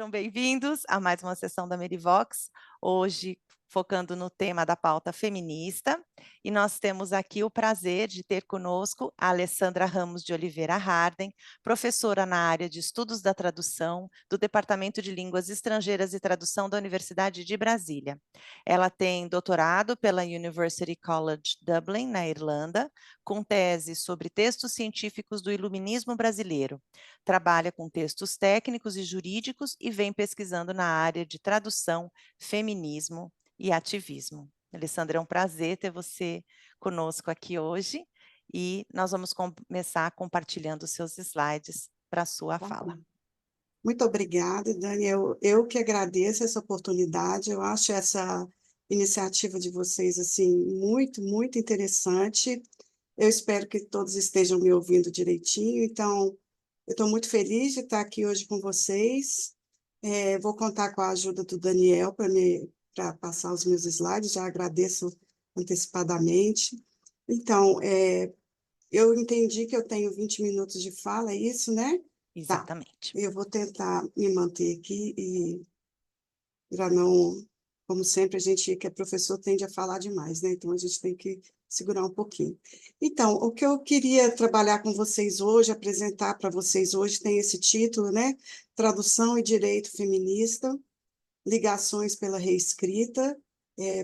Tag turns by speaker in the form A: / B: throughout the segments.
A: Sejam bem-vindos a mais uma sessão da Merivox, hoje focando no tema da pauta feminista, e nós temos aqui o prazer de ter conosco a Alessandra Ramos de Oliveira Harden, professora na área de Estudos da Tradução do Departamento de Línguas Estrangeiras e Tradução da Universidade de Brasília. Ela tem doutorado pela University College Dublin, na Irlanda, com tese sobre textos científicos do Iluminismo brasileiro. Trabalha com textos técnicos e jurídicos e vem pesquisando na área de tradução, feminismo e ativismo. Alessandra, é um prazer ter você conosco aqui hoje e nós vamos começar compartilhando os seus slides para a sua
B: Tá
A: fala.
B: bom. Muito obrigada, Dani. Eu que agradeço essa oportunidade. Eu acho essa iniciativa de vocês assim muito interessante. Eu espero que todos estejam me ouvindo direitinho. Então, eu estou muito feliz de estar aqui hoje com vocês. Vou contar com a ajuda do Daniel para passar os meus slides. Já agradeço antecipadamente. Então, eu entendi que eu tenho 20 minutos de fala, é isso, né? Tá.
A: Exatamente.
B: Eu vou tentar me manter aqui e já não, como sempre, a gente que é professor tende a falar demais, né? Então a gente tem que segurar um pouquinho. Então, o que eu queria trabalhar com vocês hoje, apresentar para vocês hoje, tem esse título, né? Tradução e Direito Feminista, Ligações pela Reescrita.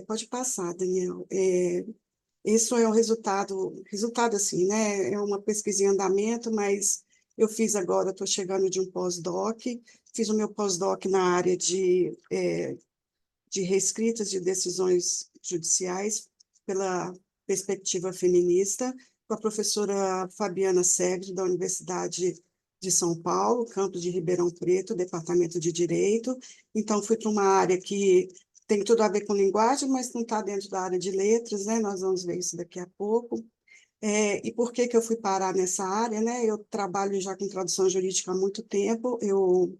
B: Pode passar, Daniel. Isso é um resultado assim, né? É uma pesquisa em andamento, mas eu fiz agora, estou chegando de um pós-doc, fiz o meu pós-doc na área de reescritas de decisões judiciais pela perspectiva feminista, com a professora Fabiana Segre, da Universidade de São Paulo, campus de Ribeirão Preto, Departamento de Direito. Então, fui para uma área que tem tudo a ver com linguagem, mas não está dentro da área de letras, né? Nós vamos ver isso daqui a pouco. E por que eu fui parar nessa área, né? Eu trabalho já com tradução jurídica há muito tempo, eu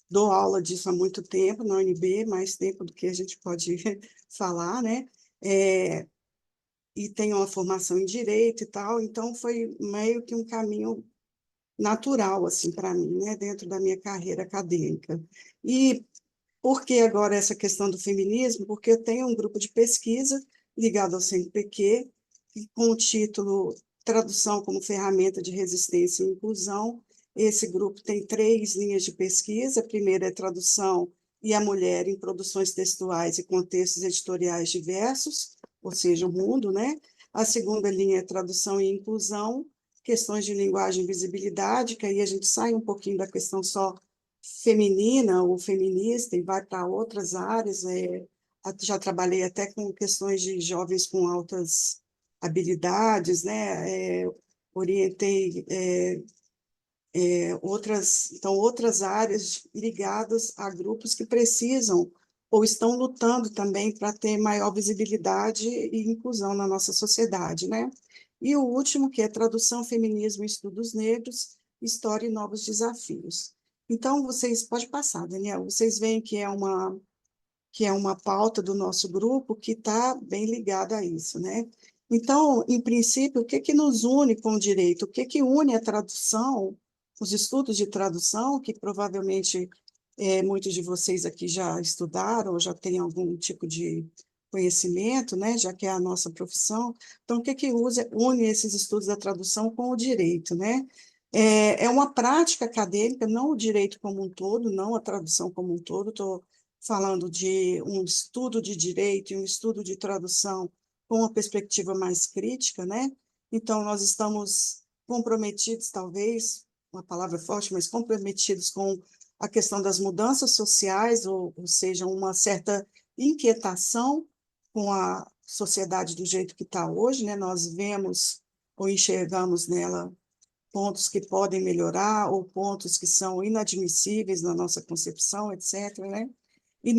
B: dou aula disso há muito tempo na UNB, mais tempo do que a gente pode falar, né? É, e tenho uma formação em direito e tal, então foi meio que um caminho natural assim para mim, né, dentro da minha carreira acadêmica. E por que agora essa questão do feminismo? Porque eu tenho um grupo de pesquisa ligado ao CNPq, com o título Tradução como Ferramenta de Resistência e Inclusão. Esse grupo tem 3 linhas de pesquisa. A primeira é tradução e a mulher em produções textuais e contextos editoriais diversos, ou seja, o mundo, né? A segunda linha é tradução e inclusão, questões de linguagem e visibilidade, que aí a gente sai um pouquinho da questão só feminina ou feminista e vai para outras áreas. Já trabalhei até com questões de jovens com altas habilidades, né? Orientei outras áreas ligadas a grupos que precisam ou estão lutando também para ter maior visibilidade e inclusão na nossa sociedade, né? E o último, que é Tradução, Feminismo e Estudos Negros, História e Novos Desafios. Então, vocês, pode passar, Daniel, vocês veem que é uma pauta do nosso grupo que está bem ligada a isso, né? Então, em princípio, o que que nos une com o direito? O que que une a tradução, os estudos de tradução, que provavelmente muitos de vocês aqui já estudaram, ou já têm algum tipo de conhecimento, né? Já que é a nossa profissão. Então, o que que une esses estudos da tradução com o direito, né? É uma prática acadêmica, não o direito como um todo, não a tradução como um todo. Estou falando de um estudo de direito e um estudo de tradução com uma perspectiva mais crítica, né? Então, nós estamos comprometidos, talvez, uma palavra forte, mas comprometidos com a questão das mudanças sociais, ou seja, uma certa inquietação com a sociedade do jeito que está hoje, né? Nós vemos ou enxergamos nela pontos que podem melhorar ou pontos que são inadmissíveis na nossa concepção, etc., né? E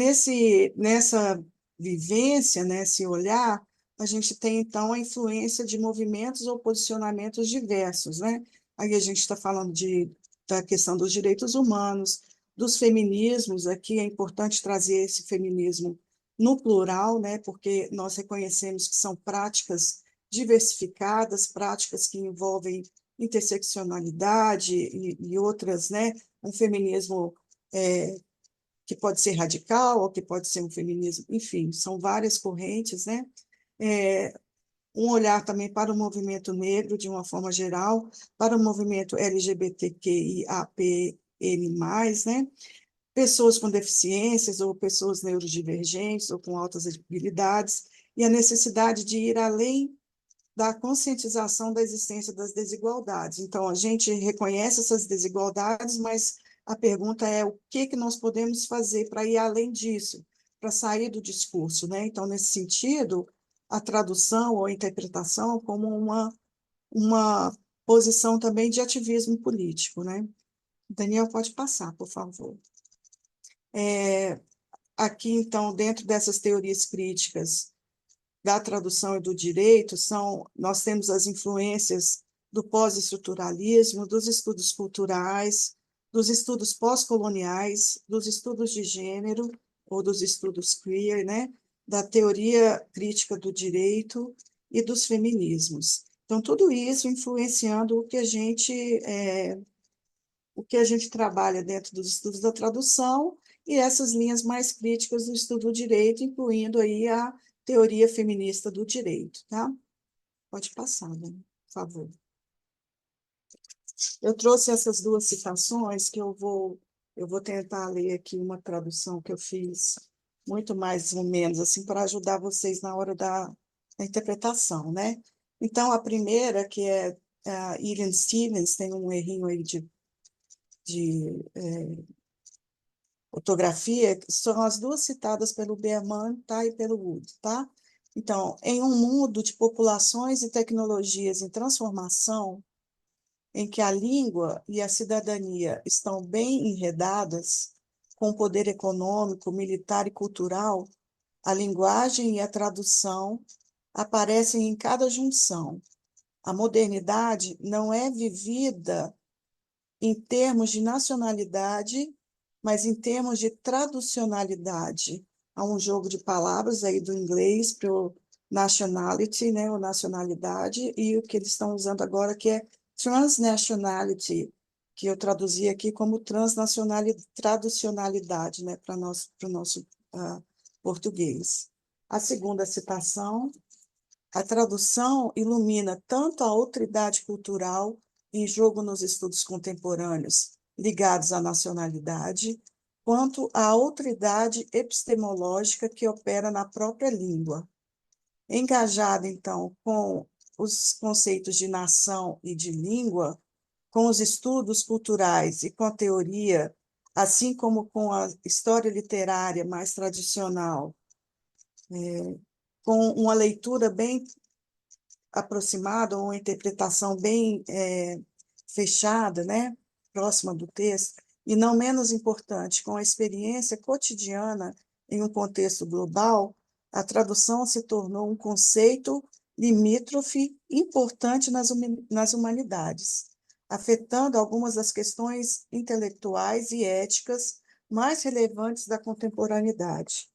B: nessa vivência, nesse olhar, a gente tem, então, a influência de movimentos ou posicionamentos diversos, né? Aí a gente está falando da questão dos direitos humanos, dos feminismos. Aqui é importante trazer esse feminismo no plural, né? Porque nós reconhecemos que são práticas diversificadas, práticas que envolvem interseccionalidade e outras, né? Um feminismo que pode ser radical, ou que pode ser um feminismo, enfim, são várias correntes, né? Um olhar também para o movimento negro, de uma forma geral, para o movimento LGBTQIAPN+, né? Pessoas com deficiências, ou pessoas neurodivergentes, ou com altas habilidades, e a necessidade de ir além da conscientização da existência das desigualdades. Então, a gente reconhece essas desigualdades, mas a pergunta é o que nós podemos fazer para ir além disso, para sair do discurso, né? Então, nesse sentido, a tradução ou a interpretação como uma posição também de ativismo político, né? Daniel, pode passar, por favor. Aqui, então, dentro dessas teorias críticas da tradução e do direito, nós temos as influências do pós-estruturalismo, dos estudos culturais, dos estudos pós-coloniais, dos estudos de gênero, ou dos estudos queer, né? Da teoria crítica do direito e dos feminismos. Então, tudo isso influenciando o que a gente trabalha dentro dos estudos da tradução e essas linhas mais críticas do estudo do direito, incluindo aí a teoria feminista do direito, tá? Pode passar, né? Por favor. Eu trouxe essas duas citações que eu vou tentar ler aqui uma tradução que eu fiz, muito mais ou menos, assim, para ajudar vocês na hora da interpretação, né? Então, a primeira, que é a Ian Stevens, tem um errinho aí de ortografia, são as duas citadas pelo Berman, tá, e pelo Wood, tá? Então, em um mundo de populações e tecnologias em transformação, em que a língua e a cidadania estão bem enredadas, com o poder econômico, militar e cultural, a linguagem e a tradução aparecem em cada junção. A modernidade não é vivida em termos de nacionalidade, mas em termos de traducionalidade. Há um jogo de palavras aí do inglês para o nationality, né, ou nacionalidade, e o que eles estão usando agora que é transnationality, que eu traduzi aqui como traducionalidade, né, para o nosso português. A segunda citação: a tradução ilumina tanto a outridade cultural em jogo nos estudos contemporâneos ligados à nacionalidade, quanto a outridade epistemológica que opera na própria língua. Engajada, então, com os conceitos de nação e de língua, com os estudos culturais e com a teoria, assim como com a história literária mais tradicional, com uma leitura bem aproximada, ou uma interpretação bem fechada, né, próxima do texto, e não menos importante, com a experiência cotidiana em um contexto global, a tradução se tornou um conceito limítrofe importante nas humanidades, afetando algumas das questões intelectuais e éticas mais relevantes da contemporaneidade.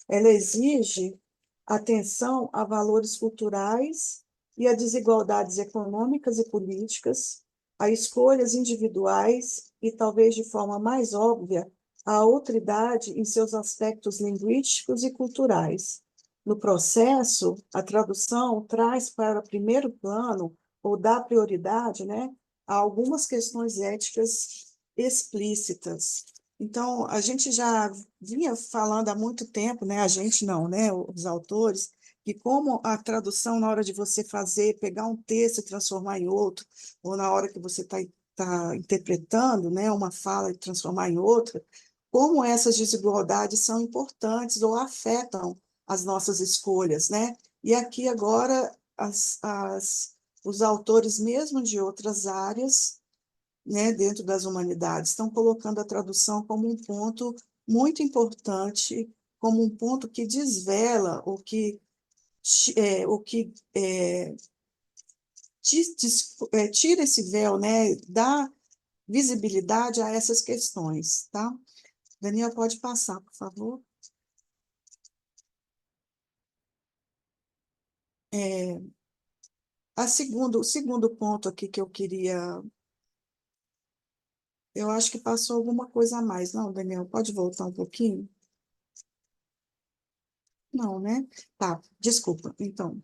B: Ela exige atenção a valores culturais e a desigualdades econômicas e políticas, a escolhas individuais e, talvez de forma mais óbvia, a outridade em seus aspectos linguísticos e culturais. No processo, a tradução traz para primeiro plano, ou dá prioridade, né, a algumas questões éticas explícitas. Então, a gente já vinha falando há muito tempo, né, a gente não, né, os autores, que como a tradução, na hora de você fazer, pegar um texto e transformar em outro, ou na hora que você tá interpretando, né, uma fala e transformar em outra, como essas desigualdades são importantes ou afetam as nossas escolhas, né? E aqui agora os autores mesmo de outras áreas, né, dentro das humanidades, estão colocando a tradução como um ponto muito importante, como um ponto que desvela, tira esse véu, né, dá visibilidade a essas questões, tá? Daniel, pode passar, por favor. O segundo ponto aqui que eu queria Eu acho que passou alguma coisa a mais. Não, Daniel, pode voltar um pouquinho? Não, né? Tá, desculpa. Então,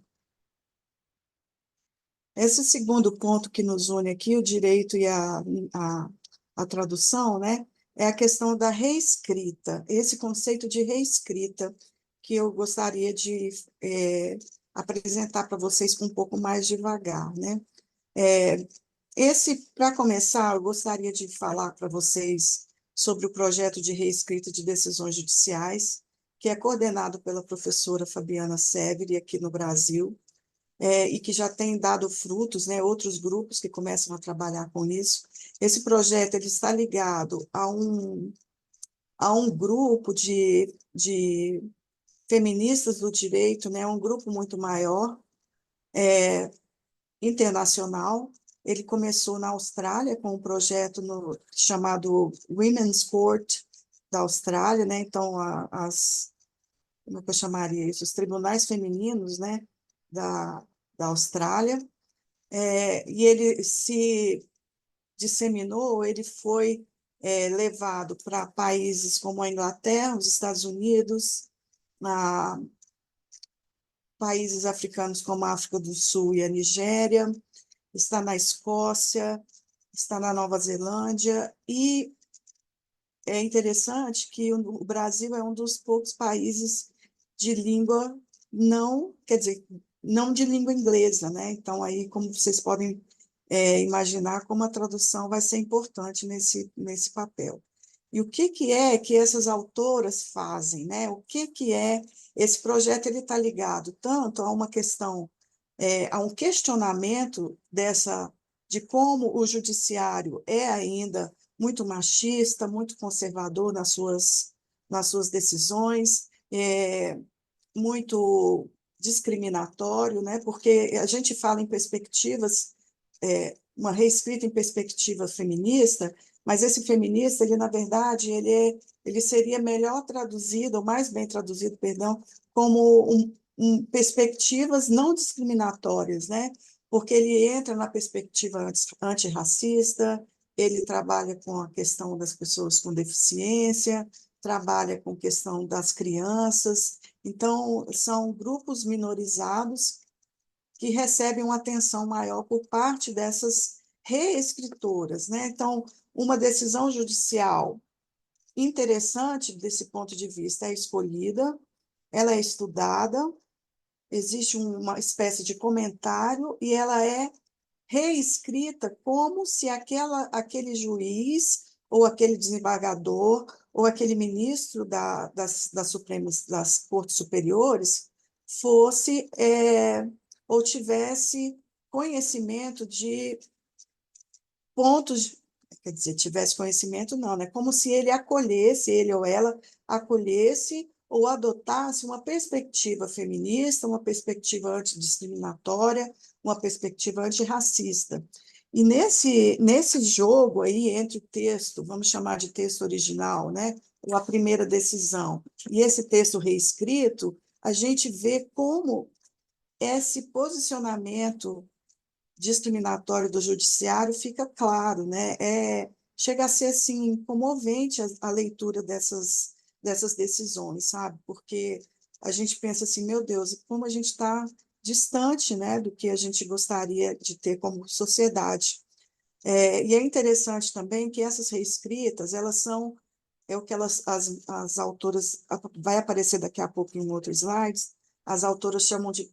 B: esse segundo ponto que nos une aqui, o direito e a, a tradução, né? É a questão da reescrita, esse conceito de reescrita que eu gostaria de apresentar para vocês com um pouco mais devagar, né? É, para começar, eu gostaria de falar para vocês sobre o projeto de reescrita de decisões judiciais, que é coordenado pela professora Fabiana Severi aqui no Brasil, e que já tem dado frutos, né, outros grupos que começam a trabalhar com isso. Esse projeto ele está ligado a um grupo de feministas do direito, né, um grupo muito maior, internacional. Ele começou na Austrália com um projeto chamado Women's Court da Austrália, né? Então, como é que eu chamaria isso? Os tribunais femininos, né? Da Austrália. E ele se disseminou, ele foi levado para países como a Inglaterra, os Estados Unidos, países africanos como a África do Sul e a Nigéria, está na Escócia, está na Nova Zelândia, e é interessante que o Brasil é um dos poucos países de língua não, quer dizer, não de língua inglesa, né? Então, aí, como vocês podem imaginar, como a tradução vai ser importante nesse papel. E o que é que essas autoras fazem, né? O que é esse projeto? Ele está ligado tanto a uma questão, a um questionamento de como o judiciário é ainda muito machista, muito conservador nas suas decisões, muito discriminatório, né? Porque a gente fala em perspectivas, uma reescrita em perspectiva feminista, mas esse feminista, ele, na verdade, ele seria melhor traduzido, ou mais bem traduzido, perdão, como perspectivas não discriminatórias, né? Porque ele entra na perspectiva antirracista, ele trabalha com a questão das pessoas com deficiência, trabalha com a questão das crianças. Então, são grupos minorizados que recebem uma atenção maior por parte dessas reescritoras, né? Então, uma decisão judicial interessante desse ponto de vista é escolhida, ela é estudada, existe uma espécie de comentário e ela é reescrita como se aquele juiz ou aquele desembargador ou aquele ministro das Supremas, das Cortes Superiores fosse ou tivesse conhecimento de pontos, quer dizer, tivesse conhecimento não, né? Como se ele acolhesse, ele ou ela acolhesse ou adotasse uma perspectiva feminista, uma perspectiva antidiscriminatória, uma perspectiva antirracista. E nesse jogo aí entre o texto, vamos chamar de texto original, né, ou a primeira decisão, e esse texto reescrito, a gente vê como esse posicionamento discriminatório do judiciário fica claro, né? Chega a ser assim comovente a leitura dessas decisões, sabe? Porque a gente pensa assim, meu Deus, como a gente está distante, né, do que a gente gostaria de ter como sociedade. E é interessante também que essas reescritas, elas são o que as autoras, vai aparecer daqui a pouco em outros slides, as autoras chamam de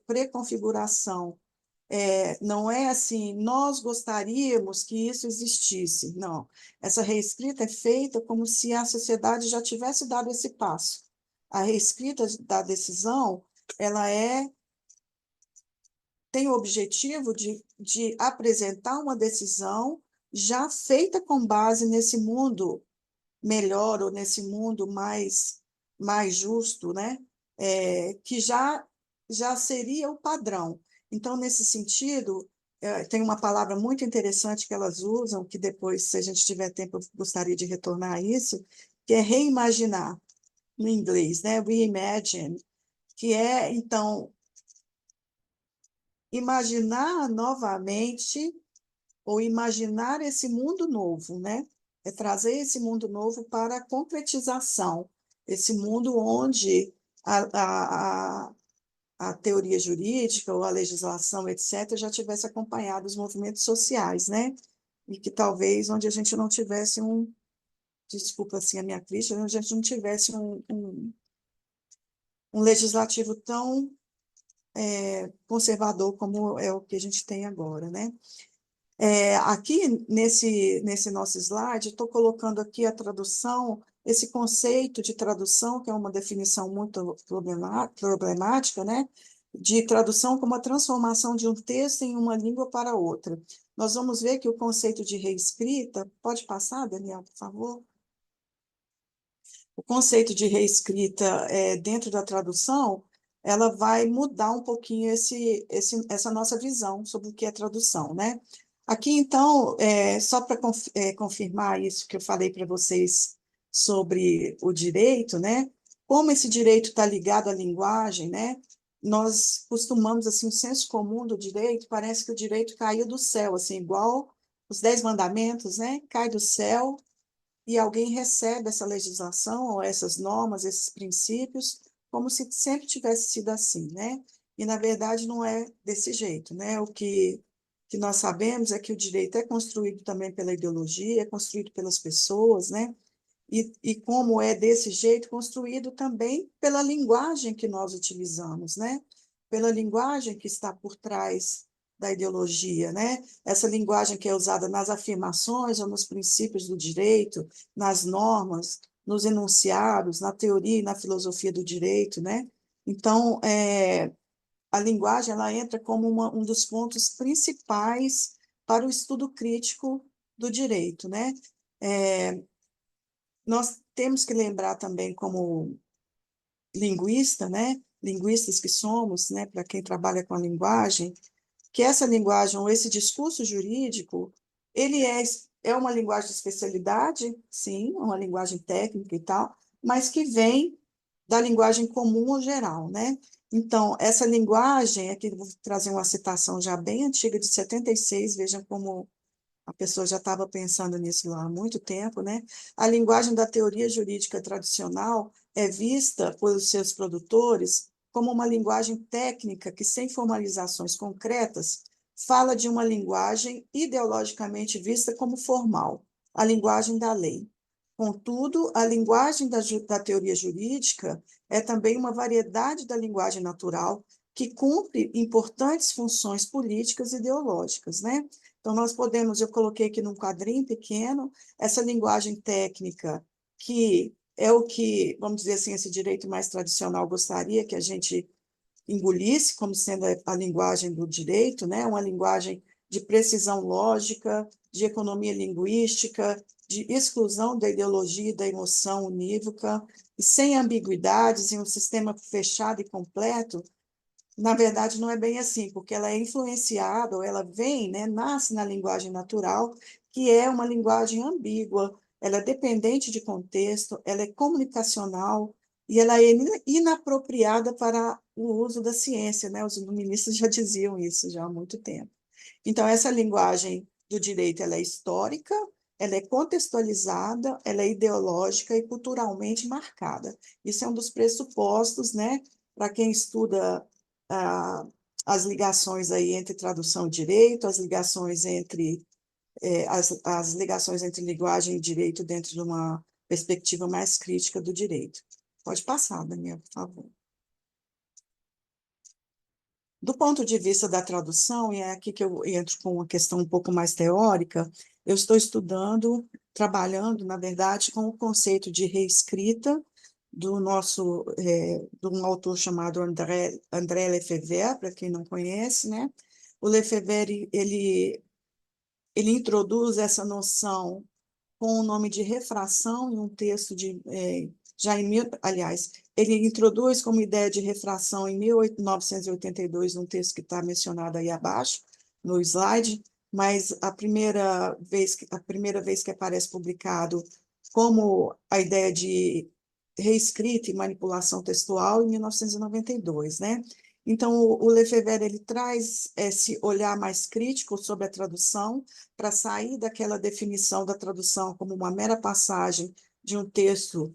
B: pré-configuração. Não é assim, nós gostaríamos que isso existisse. Não. Essa reescrita é feita como se a sociedade já tivesse dado esse passo. A reescrita da decisão, ela tem o objetivo de apresentar uma decisão já feita com base nesse mundo melhor ou nesse mundo mais justo, né? Que já seria o padrão. Então, nesse sentido, tem uma palavra muito interessante que elas usam, que depois, se a gente tiver tempo, eu gostaria de retornar a isso, que é reimaginar, no inglês, né? Reimagine, que é, então, imaginar novamente ou imaginar esse mundo novo, né? é trazer esse mundo novo para a concretização, esse mundo onde a teoria jurídica ou a legislação, etc., já tivesse acompanhado os movimentos sociais, né? E que talvez onde a gente não tivesse desculpa assim a minha crítica, onde a gente não tivesse um legislativo tão conservador como é o que a gente tem agora, né? Aqui, nesse nosso slide, estou colocando aqui a tradução, esse conceito de tradução, que é uma definição muito problemática, né? De tradução como a transformação de um texto em uma língua para outra. Nós vamos ver que o conceito de reescrita, pode passar, Daniel, por favor? O conceito de reescrita dentro da tradução, ela vai mudar um pouquinho essa nossa visão sobre o que é tradução, né? Aqui, então, só para confirmar isso que eu falei para vocês sobre o direito, né? Como esse direito está ligado à linguagem, né? Nós costumamos, assim, o senso comum do direito, parece que o direito caiu do céu, assim, igual os 10 mandamentos, né? Cai do céu e alguém recebe essa legislação ou essas normas, esses princípios, como se sempre tivesse sido assim, né? E, na verdade, não é desse jeito, né? O que nós sabemos é que o direito é construído também pela ideologia, é construído pelas pessoas, né? E como é desse jeito, construído também pela linguagem que nós utilizamos, né? Pela linguagem que está por trás da ideologia, né? Essa linguagem que é usada nas afirmações ou nos princípios do direito, nas normas, nos enunciados, na teoria e na filosofia do direito, né? Então, a linguagem ela entra como um dos pontos principais para o estudo crítico do direito, né? Nós temos que lembrar também, como linguista, né? Linguistas que somos, né? Para quem trabalha com a linguagem, que essa linguagem, ou esse discurso jurídico, ele é uma linguagem de especialidade, sim, uma linguagem técnica e tal, mas que vem da linguagem comum ou geral, né? Então, essa linguagem, aqui eu vou trazer uma citação já bem antiga, de 76, vejam como a pessoa já estava pensando nisso lá há muito tempo, né? A linguagem da teoria jurídica tradicional é vista pelos seus produtores como uma linguagem técnica que, sem formalizações concretas, fala de uma linguagem ideologicamente vista como formal, a linguagem da lei. Contudo, a linguagem da teoria jurídica é também uma variedade da linguagem natural que cumpre importantes funções políticas e ideológicas, né? Então, nós podemos, eu coloquei aqui num quadrinho pequeno, essa linguagem técnica, que é o que, vamos dizer assim, esse direito mais tradicional gostaria que a gente engolisse como sendo a linguagem do direito, né? Uma linguagem de precisão lógica, de economia linguística, de exclusão da ideologia e da emoção unívoca, e sem ambiguidades, em um sistema fechado e completo. Na verdade, não é bem assim, porque ela é influenciada, ou ela vem, né, nasce na linguagem natural, que é uma linguagem ambígua, ela é dependente de contexto, ela é comunicacional e ela é inapropriada para o uso da ciência, né? Os iluministas já diziam isso já há muito tempo. Então, essa linguagem do direito, ela é histórica, ela é contextualizada, ela é ideológica e culturalmente marcada. Isso é um dos pressupostos, né, para quem estuda ah, as ligações aí entre tradução e direito, as ligações entre linguagem e direito dentro de uma perspectiva mais crítica do direito. Pode passar, Daniel, por favor. Do ponto de vista da tradução, e é aqui que eu entro com uma questão um pouco mais teórica, eu estou estudando, trabalhando, na verdade, com o conceito de reescrita de um autor chamado André Lefebvre, para quem não conhece, né? O Lefebvre, ele introduz essa noção com o nome de refração em um texto aliás, ele introduz como ideia de refração em 1982, um texto que está mencionado aí abaixo, no slide, mas a primeira vez que aparece publicado como a ideia de reescrita e manipulação textual em 1992, né? Então, o Lefebvre ele traz esse olhar mais crítico sobre a tradução, para sair daquela definição da tradução como uma mera passagem de um texto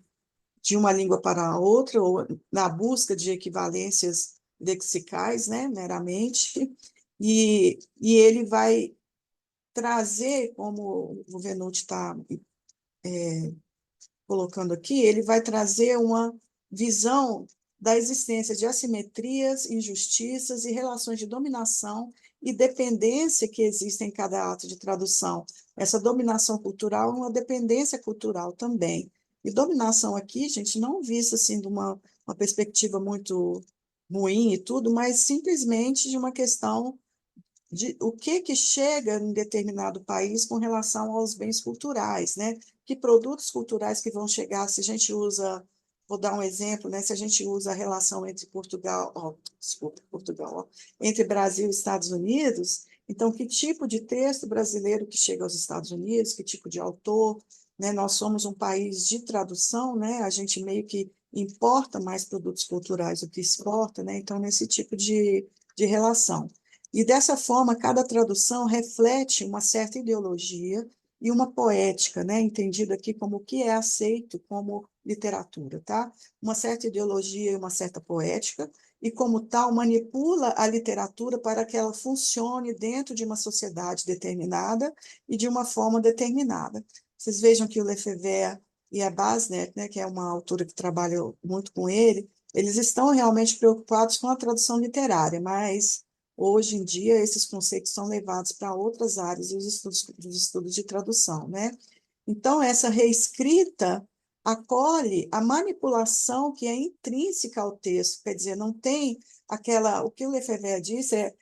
B: de uma língua para a outra, ou na busca de equivalências lexicais, né, meramente, e ele vai trazer, como o Venuti está colocando aqui, ele vai trazer uma visão da existência de assimetrias, injustiças e relações de dominação e dependência que existem em cada ato de tradução. Essa dominação cultural é uma dependência cultural também. E dominação aqui, gente, não vista assim de uma perspectiva muito ruim e tudo, mas simplesmente de uma questão de o que chega em determinado país com relação aos bens culturais, né? Que produtos culturais que vão chegar, se a gente usa, vou dar um exemplo, né? Se a gente usa a relação entre Portugal, desculpa, Portugal, entre Brasil e Estados Unidos, então que tipo de texto brasileiro que chega aos Estados Unidos, que tipo de autor, né? Nós somos um país de tradução, né? A gente meio que importa mais produtos culturais do que exporta, né? Então, nesse tipo de relação. E dessa forma, cada tradução reflete uma certa ideologia e uma poética, né? Entendido aqui como o que é aceito como literatura, tá? Uma certa ideologia e uma certa poética, e como tal manipula a literatura para que ela funcione dentro de uma sociedade determinada e de uma forma determinada. Vocês vejam que o Lefebvre e a Basnet, né, que é uma autora que trabalha muito com ele, eles estão realmente preocupados com a tradução literária, mas hoje em dia, esses conceitos são levados para outras áreas dos estudos de tradução, né? Então, essa reescrita acolhe a manipulação que é intrínseca ao texto, quer dizer, não tem aquela... O que o Lefebvre disse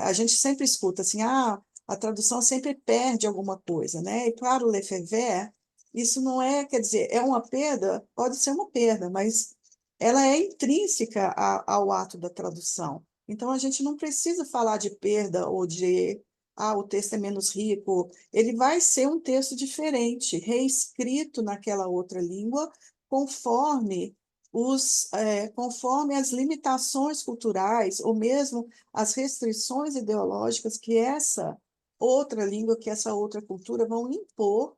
B: a gente sempre escuta assim, a tradução sempre perde alguma coisa, né? E, claro, o Lefebvre, isso não é, quer dizer, é uma perda, pode ser uma perda, mas ela é intrínseca ao ato da tradução. Então, a gente não precisa falar de perda ou de, o texto é menos rico. Ele vai ser um texto diferente, reescrito naquela outra língua, conforme conforme as limitações culturais, ou mesmo as restrições ideológicas que essa outra língua, que essa outra cultura vão impor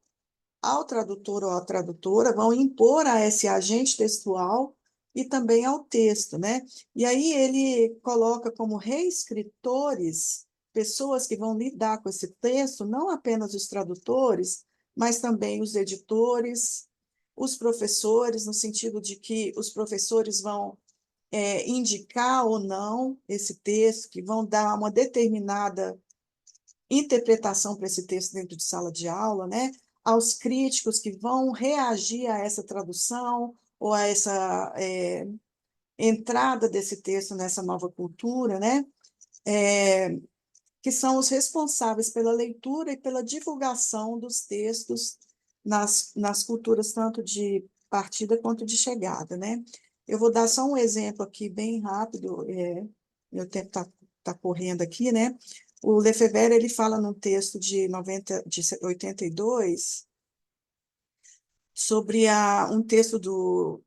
B: ao tradutor ou à tradutora, vão impor a esse agente textual e também ao texto, né? E aí ele coloca como reescritores pessoas que vão lidar com esse texto, não apenas os tradutores, mas também os editores, os professores, no sentido de que os professores vão indicar ou não esse texto, que vão dar uma determinada interpretação para esse texto dentro de sala de aula, né? Aos críticos que vão reagir a essa tradução ou a essa entrada desse texto nessa nova cultura, né? Que são os responsáveis pela leitura e pela divulgação dos textos nas culturas, tanto de partida quanto de chegada, né? Eu vou dar só um exemplo aqui, bem rápido, meu tempo está correndo aqui, né? O Lefebvre, ele fala num texto de 82, sobre um texto do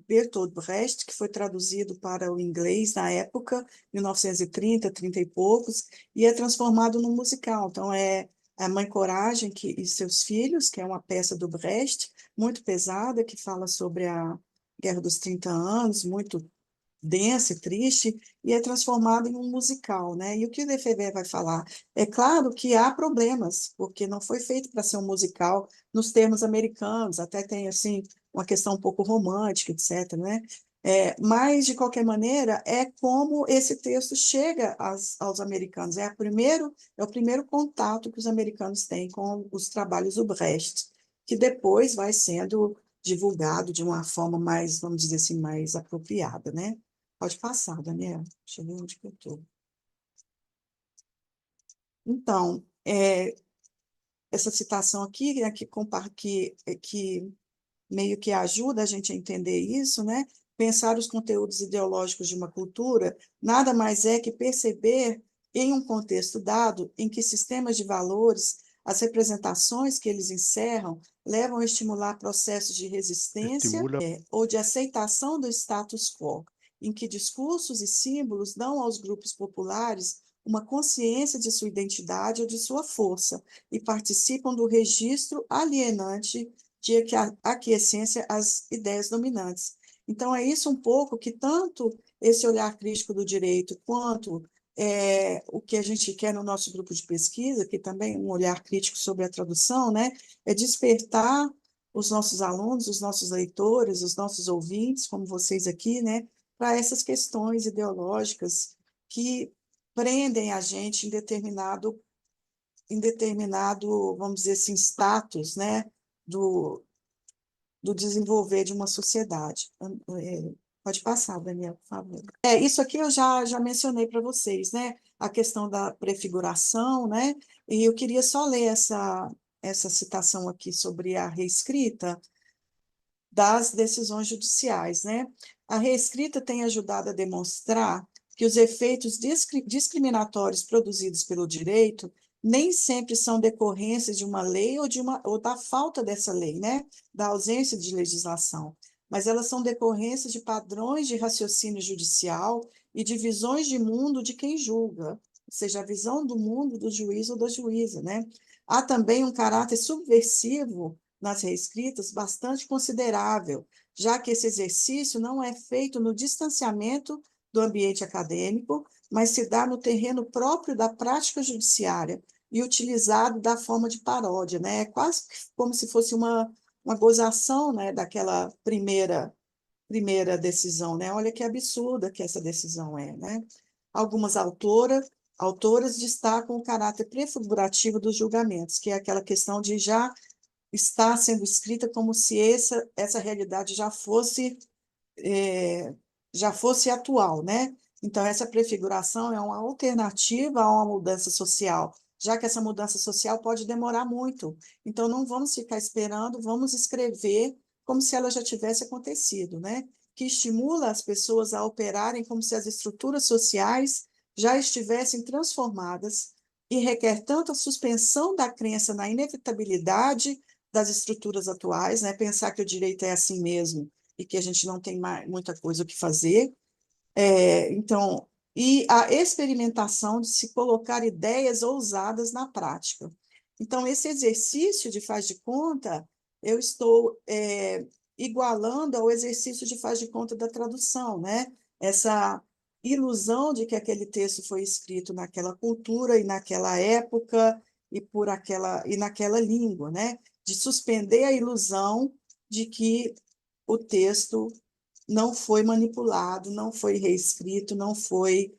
B: Bertolt Brecht, que foi traduzido para o inglês na época, 1930, 30 e poucos, e é transformado num musical. Então, é A Mãe Coragem e Seus Filhos, que é uma peça do Brecht, muito pesada, que fala sobre a Guerra dos 30 Anos, muito densa e triste, e é transformado em um musical, né? E o que o Lefebvre vai falar? É claro que há problemas, porque não foi feito para ser um musical nos termos americanos, até tem, assim, uma questão um pouco romântica, etc., né? Mas, de qualquer maneira, é como esse texto chega aos americanos. É o primeiro contato que os americanos têm com os trabalhos do Brecht, que depois vai sendo divulgado de uma forma mais, vamos dizer assim, mais apropriada, né? Pode passar, Daniel. Deixa eu ver onde que eu estou. Então, essa citação aqui, né, que meio que ajuda a gente a entender isso, né? Pensar os conteúdos ideológicos de uma cultura nada mais é que perceber, em um contexto dado, em que sistemas de valores, as representações que eles encerram, levam a estimular processos de resistência
C: Estimula.
B: ou de aceitação do status quo. em que discursos e símbolos dão aos grupos populares uma consciência de sua identidade ou de sua força, e participam do registro alienante de aquiescência às ideias dominantes. Então, é isso um pouco que tanto esse olhar crítico do direito, quanto o que a gente quer no nosso grupo de pesquisa, que também é um olhar crítico sobre a tradução, né, é despertar os nossos alunos, os nossos leitores, os nossos ouvintes, como vocês aqui, né, para essas questões ideológicas que prendem a gente em determinado, vamos dizer assim, status, né, do desenvolver de uma sociedade. Pode passar, Daniel, por favor. Isso aqui eu já mencionei para vocês, né, a questão da prefiguração, né, e eu queria só ler essa citação aqui sobre a reescrita das decisões judiciais, né? A reescrita tem ajudado a demonstrar que os efeitos discriminatórios produzidos pelo direito nem sempre são decorrências de uma lei ou da falta dessa lei, né? Da ausência de legislação, mas elas são decorrências de padrões de raciocínio judicial e de visões de mundo de quem julga, ou seja, a visão do mundo do juiz ou da juíza, né? Há também um caráter subversivo nas reescritas bastante considerável, já que esse exercício não é feito no distanciamento do ambiente acadêmico, mas se dá no terreno próprio da prática judiciária e utilizado da forma de paródia, né? É quase como se fosse uma gozação, né, daquela primeira decisão, né? Olha que absurda que essa decisão é, né? Algumas autoras destacam o caráter prefigurativo dos julgamentos, que é aquela questão de já está sendo escrita como se essa realidade já fosse atual, né? Então, essa prefiguração é uma alternativa a uma mudança social, já que essa mudança social pode demorar muito. Então, não vamos ficar esperando, vamos escrever como se ela já tivesse acontecido, né? Que estimula as pessoas a operarem como se as estruturas sociais já estivessem transformadas e requer tanto a suspensão da crença na inevitabilidade das estruturas atuais, né? Pensar que o direito é assim mesmo e que a gente não tem muita coisa o que fazer. Então, e a experimentação de se colocar ideias ousadas na prática. Então, esse exercício de faz de conta, eu estou igualando ao exercício de faz de conta da tradução, né? Essa ilusão de que aquele texto foi escrito naquela cultura e naquela época e naquela língua, né? De suspender a ilusão de que o texto não foi manipulado, não foi reescrito, não foi,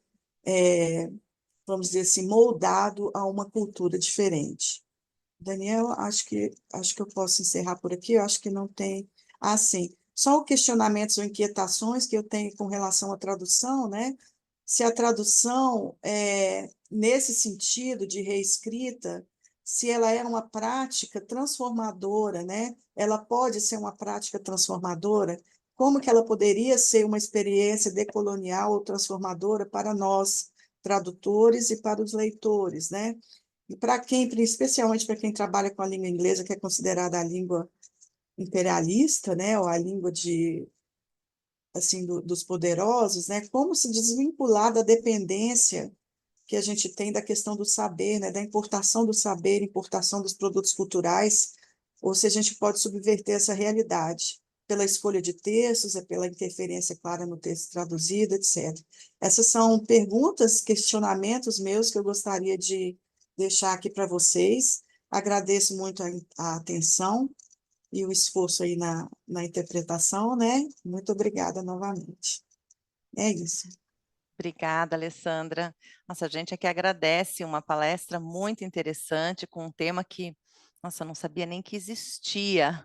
B: vamos dizer assim, moldado a uma cultura diferente. Daniel, acho que eu posso encerrar por aqui, eu acho que não tem. Ah, sim. Só questionamentos ou inquietações que eu tenho com relação à tradução, né? Se a tradução, nesse sentido de reescrita, se ela é uma prática transformadora, né? Ela pode ser uma prática transformadora, como que ela poderia ser uma experiência decolonial ou transformadora para nós, tradutores, e para os leitores, né? E para quem, especialmente para quem trabalha com a língua inglesa, que é considerada a língua imperialista, né, ou a língua assim, dos poderosos, né, como se desvincular da dependência que a gente tem da questão do saber, né, da importação do saber, importação dos produtos culturais, ou se a gente pode subverter essa realidade pela escolha de textos, pela interferência clara no texto traduzido, etc. Essas são perguntas, questionamentos meus que eu gostaria de deixar aqui para vocês. Agradeço muito a atenção e o esforço aí na interpretação, né? Muito obrigada novamente. É isso.
A: Obrigada, Alessandra. Nossa, a gente aqui agradece uma palestra muito interessante com um tema que, nossa, eu não sabia nem que existia.